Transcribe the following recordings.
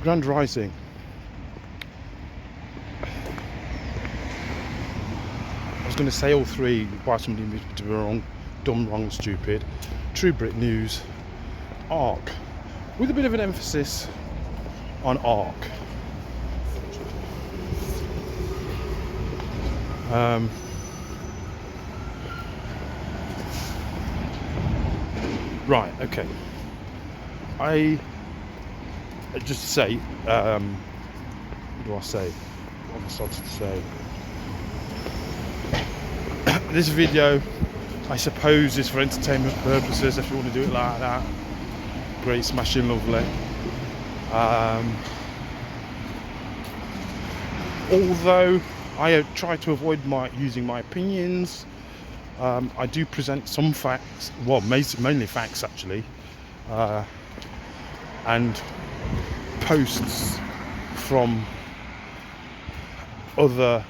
Grand Rising. I was going to say all three by somebody to be wrong, dumb, wrong, stupid. True Brit News, Arc, with a bit of an emphasis on Arc. Right, okay. I just say, what do I say? What am I started to say? This video, I suppose, is for entertainment purposes. If you want to do it like that, great, smashing, lovely. Although I try to avoid using my opinions, I do present some facts, well, mainly facts actually, and posts from other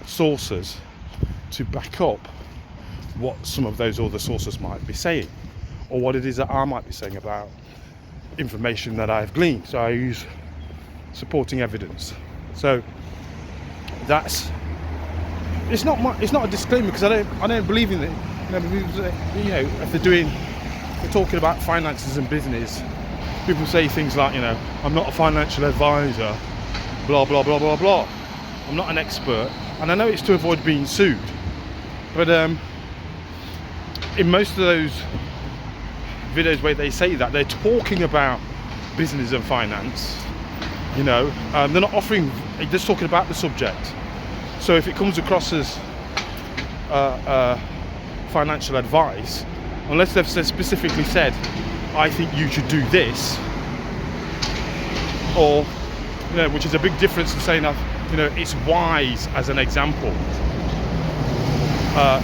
sources to back up what some of those other sources might be saying, or what it is that I might be saying about information that I've gleaned. So I use supporting evidence. So it's not a disclaimer, because I don't believe in it. If they're talking about finances and business, people say things like, I'm not a financial advisor, blah blah blah blah blah. I'm not an expert, and I know it's to avoid being sued. But in most of those videos where they say that, they're talking about business and finance. They're not offering, they're just talking about the subject. So if it comes across as financial advice, unless they've specifically said, I think you should do this, or which is a big difference to saying that it's wise, as an example.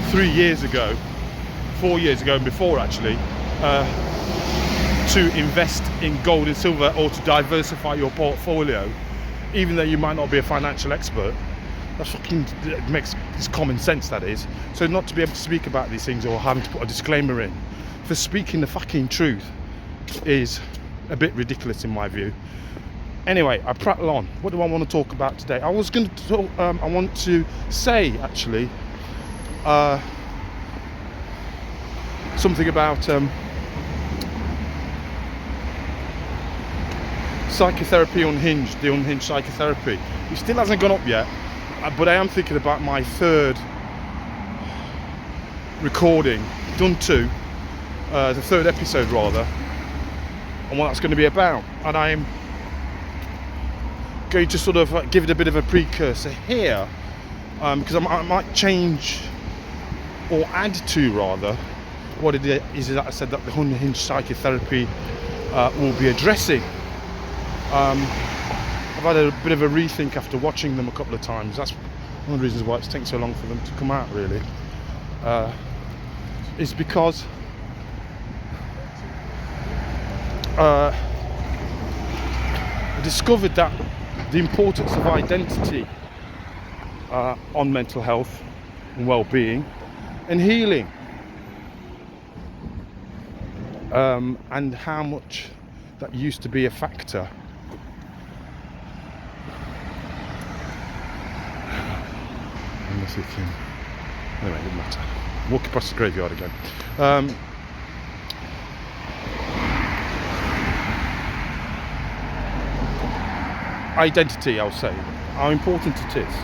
3 years ago, 4 years ago, and before actually, to invest in gold and silver, or to diversify your portfolio, even though you might not be a financial expert. It's common sense, that is. So not to be able to speak about these things, or having to put a disclaimer in for speaking the fucking truth, is a bit ridiculous in my view. Anyway, I prattle on. What do I want to talk about today? I was going to talk, I want to say actually something about psychotherapy unhinged, the unhinged psychotherapy. It still hasn't gone up yet, but I am thinking about my third recording, done two, the third episode rather, and what that's going to be about. And I'm going to sort of give it a bit of a precursor here, because I might change, or add to rather, what it is that I said that the unhinged psychotherapy will be addressing. I've had a bit of a rethink after watching them a couple of times. That's one of the reasons why it's taken so long for them to come out, really. Is because I discovered that the importance of identity on mental health and well-being and healing, and how much that used to be a factor. I'm thinking, anyway, it doesn't matter. Walk across the graveyard again. Identity, I'll say, how important it is,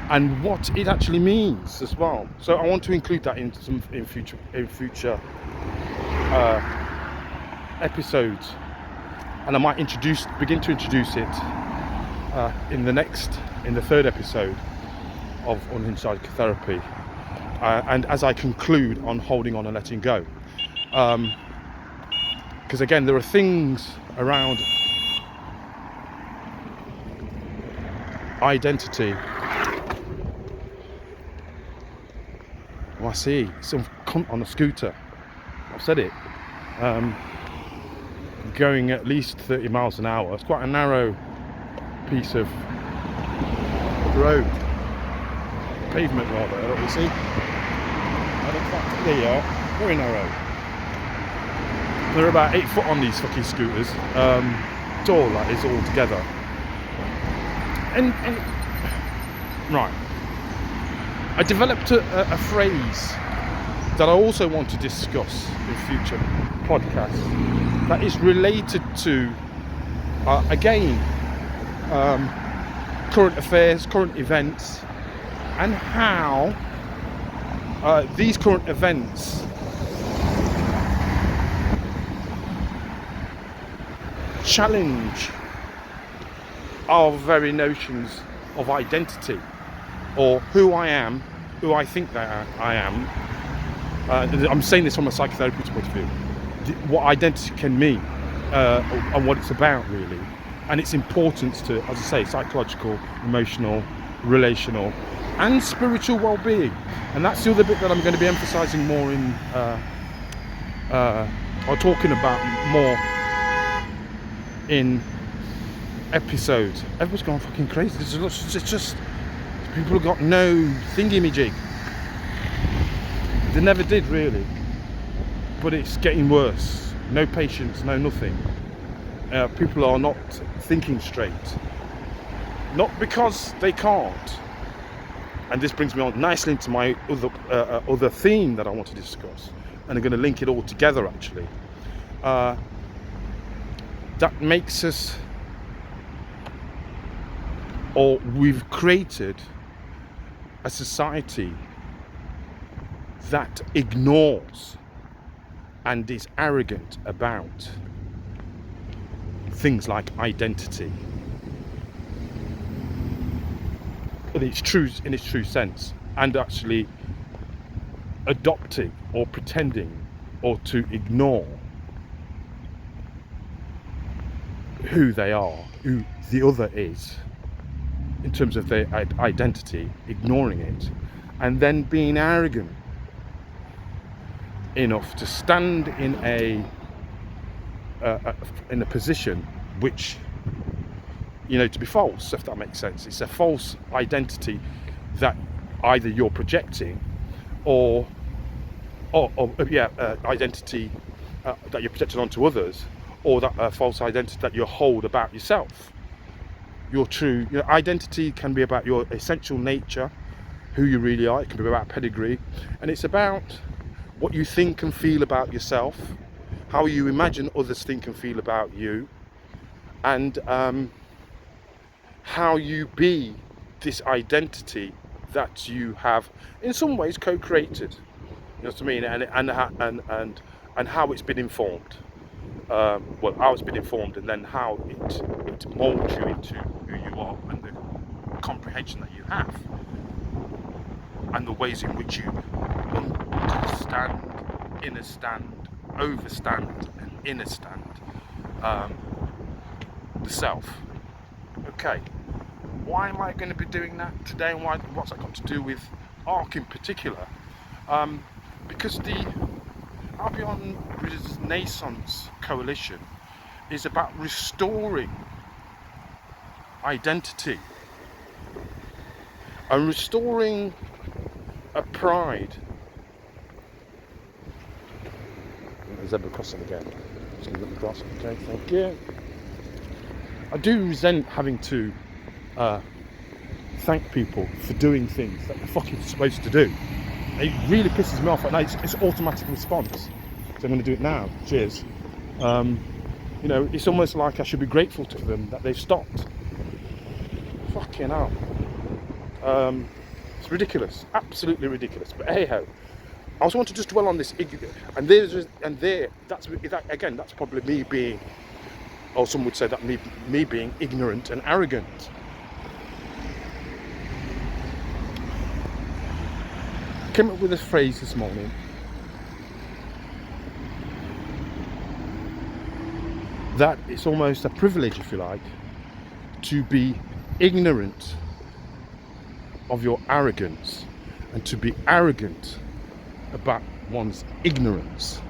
and what it actually means as well. So I want to include that in future episodes, and I might begin to introduce it in the third episode of Unhinged Psychotherapy, and as I conclude on holding on and letting go, because again, there are things around identity. Oh, I see some cunt on a scooter. I've said it. Going at least 30 miles an hour. It's quite a narrow piece of road, pavement rather. What you see? There you are. Very narrow. They're about 8 foot on these fucking scooters. It's all like it's all together. And right, I developed a phrase that I also want to discuss in future podcasts that is related to again current affairs, current events, and how these current events challenge our very notions of identity, or who I am, who I think that I am. I'm saying this from a psychotherapeutic point of view. What identity can mean and what it's about, really, and its importance to, as I say, psychological, emotional, relational, and spiritual well-being. And that's the other bit that I'm going to be emphasising more in, or talking about more in episodes. Everyone's gone fucking crazy. It's just people have got no thingy-me-jig. They never did, really, but it's getting worse. No patience, no nothing. People are not thinking straight, not because they can't. And this brings me on nicely into my other theme that I want to discuss, and I'm going to link it all together, actually. That makes us, or we've created a society that ignores and is arrogant about things like identity in its true sense, and actually adopting or pretending or to ignore who they are, who the other is in terms of their identity, ignoring it, and then being arrogant enough to stand in a position which, you know, to be false, if that makes sense. It's a false identity that either you're projecting or identity that you're projecting onto others, or that false identity that you hold about yourself. Your true, identity can be about your essential nature, who you really are. It can be about pedigree, and it's about what you think and feel about yourself, how you imagine others think and feel about you, and how you be this identity that you have in some ways co-created. You know what I mean? And how it's been informed. How it's been informed, and then how it molds you into who you are, and the comprehension that you have, and the ways in which you understand, understand, overstand, and understand the self. Okay, why am I going to be doing that today, and what's that got to do with ARC in particular? Because the Albion Renaissance Coalition is about restoring identity and restoring a pride. Zebra crossing again. Just going to let me cross. Okay, thank you. I do resent having to thank people for doing things that they're fucking supposed to do. It really pisses me off, and it's automatic response. So I'm going to do it now. Cheers. It's almost like I should be grateful to them that they've stopped. Fucking hell. It's ridiculous, absolutely ridiculous. But hey ho, I also want to just dwell on this, that's probably me being, or some would say that me being ignorant and arrogant. I came up with a phrase this morning that it's almost a privilege, if you like, to be ignorant of your arrogance, and to be arrogant about one's ignorance.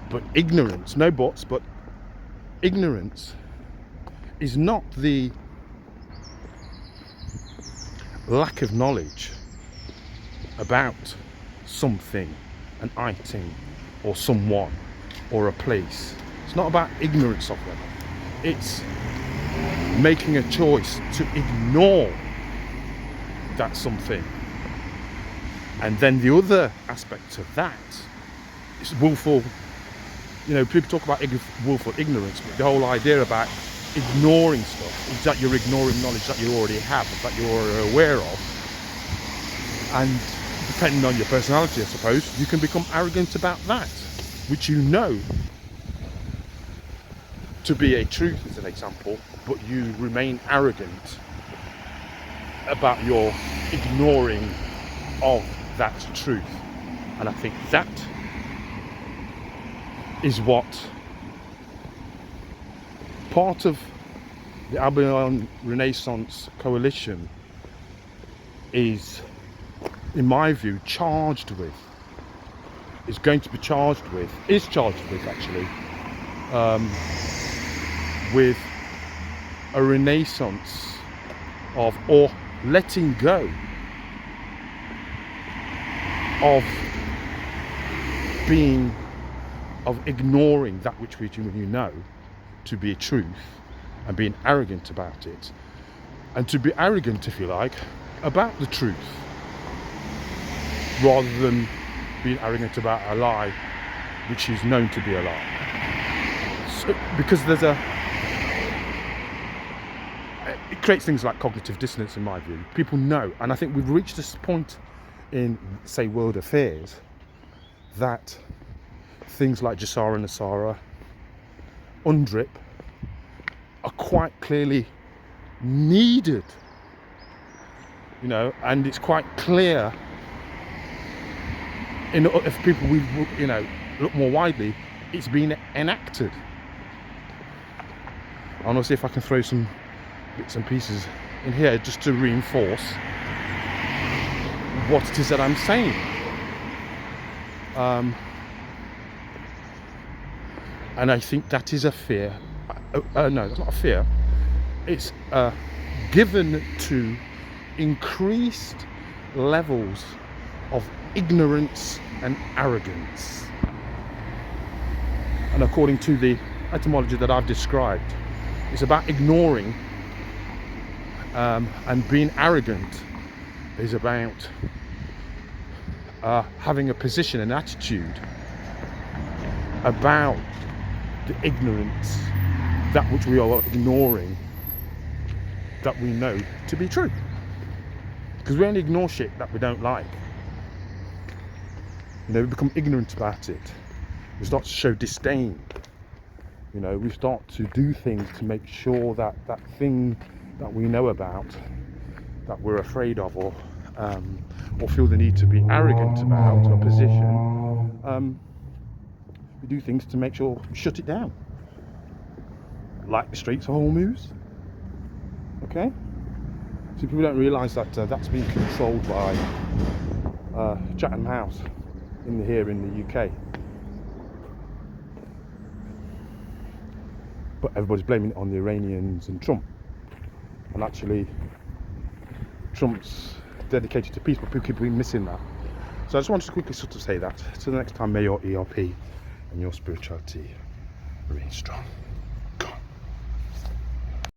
But ignorance, no buts, but ignorance is not the lack of knowledge about something, an item, or someone. or a place. It's not about ignorance of them. It's making a choice to ignore that something. And then the other aspect of that is willful. You know, people talk about willful ignorance, but the whole idea about ignoring stuff is that you're ignoring knowledge that you already have, that you're aware of. And depending on your personality, I suppose, you can become arrogant about that, which you know to be a truth, as an example, but you remain arrogant about your ignoring of that truth. And I think that is what part of the Albion Renaissance Coalition is, in my view, charged with, is charged with actually, with a renaissance of, or letting go of ignoring that which you know to be a truth, and being arrogant about it, and to be arrogant, if you like, about the truth, rather than being arrogant about a lie which is known to be a lie. So, because it creates things like cognitive dissonance, in my view. People know, and I think we've reached this point in, say, world affairs, that things like Jassara and Nasara, UNDRIP, are quite clearly needed, you know, and it's quite clear, if people look more widely, it's been enacted. I want to see if I can throw some bits and pieces in here just to reinforce what it is that I'm saying. And I think that is a fear. No, that's not a fear. It's given to increased levels of ignorance and arrogance. And according to the etymology that I've described, it's about ignoring, and being arrogant is about having a position, an attitude about the ignorance, that which we are ignoring, that we know to be true. Because we only ignore shit that we don't like. You know, we become ignorant about it. We start to show disdain. You know, we start to do things to make sure that that thing that we know about, that we're afraid of, or feel the need to be arrogant about a position, we do things to make sure we shut it down. Like the Straits of Hormuz. Okay? So people don't realise that that's being controlled by Chatham House here in the UK. But everybody's blaming it on the Iranians and Trump. And actually, Trump's dedicated to peace, but people keep missing that. So I just wanted to quickly sort of say that. Till the next time, may your ERP and your spirituality remain strong.